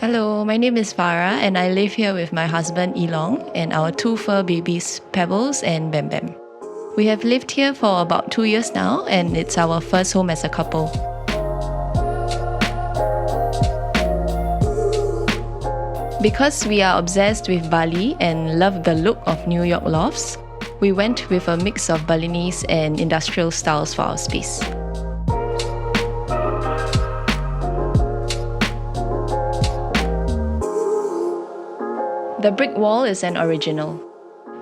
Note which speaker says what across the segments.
Speaker 1: Hello, my name is Farah and I live here with my husband Elong and our two fur babies Pebbles and Bam Bam. We have lived here for about 2 years now and it's our first home as a couple. Because we are obsessed with Bali and love the look of New York lofts, we went with a mix of Balinese and industrial styles for our space. The brick wall is an original.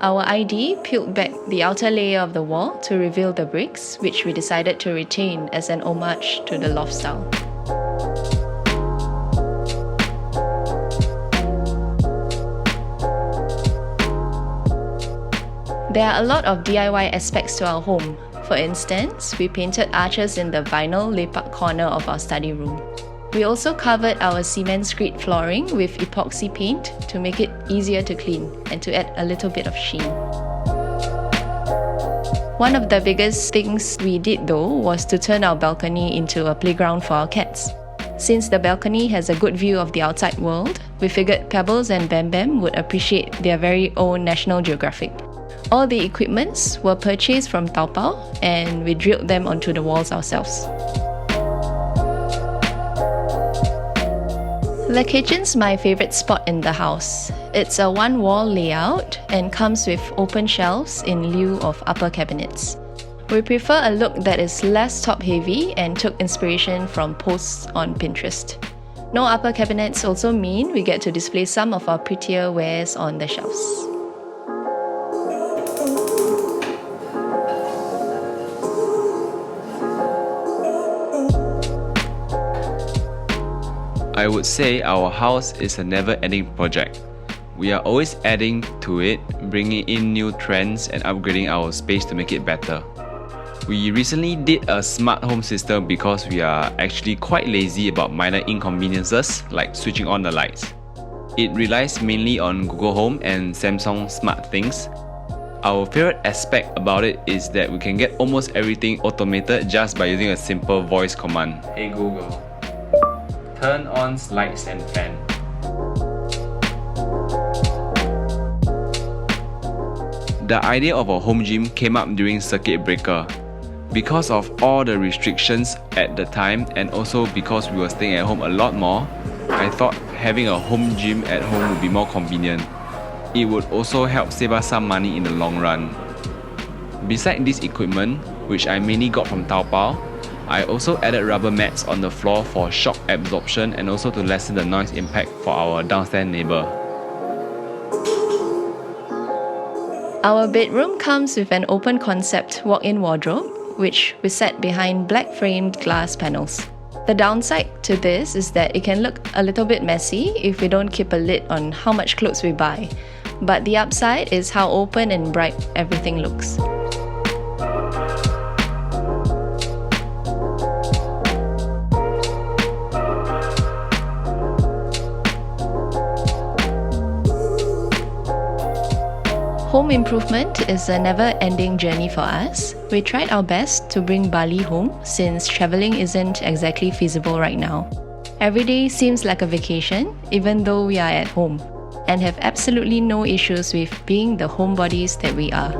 Speaker 1: Our ID peeled back the outer layer of the wall to reveal the bricks, which we decided to retain as an homage to the loft style. There are a lot of DIY aspects to our home. For instance, we painted arches in the vinyl lepak corner of our study room. We also covered our cement screed flooring with epoxy paint to make it easier to clean and to add a little bit of sheen. One of the biggest things we did though was to turn our balcony into a playground for our cats. Since the balcony has a good view of the outside world, we figured Pebbles and Bam Bam would appreciate their very own National Geographic. All the equipments were purchased from Taobao and we drilled them onto the walls ourselves. The kitchen's my favorite spot in the house. It's a one-wall layout and comes with open shelves in lieu of upper cabinets. We prefer a look that is less top-heavy and took inspiration from posts on Pinterest. No upper cabinets also mean we get to display some of our prettier wares on the shelves.
Speaker 2: I would say our house is a never-ending project. We are always adding to it, bringing in new trends and upgrading our space to make it better. We recently did a smart home system because we are actually quite lazy about minor inconveniences like switching on the lights. It relies mainly on Google Home and Samsung Smart Things. Our favorite aspect about it is that we can get almost everything automated just by using a simple voice command. Hey Google, turn on lights and fan. The idea of a home gym came up during circuit breaker. Because of all the restrictions at the time and also because we were staying at home a lot more, I thought having a home gym at home would be more convenient. It would also help save us some money in the long run. Besides this equipment, which I mainly got from Taobao, I also added rubber mats on the floor for shock absorption and also to lessen the noise impact for our downstairs neighbour.
Speaker 1: Our bedroom comes with an open concept walk-in wardrobe, which we set behind black framed glass panels. The downside to this is that it can look a little bit messy if we don't keep a lid on how much clothes we buy. But the upside is how open and bright everything looks. Home improvement is a never-ending journey for us. We tried our best to bring Bali home since traveling isn't exactly feasible right now. Every day seems like a vacation, even though we are at home, and have absolutely no issues with being the homebodies that we are.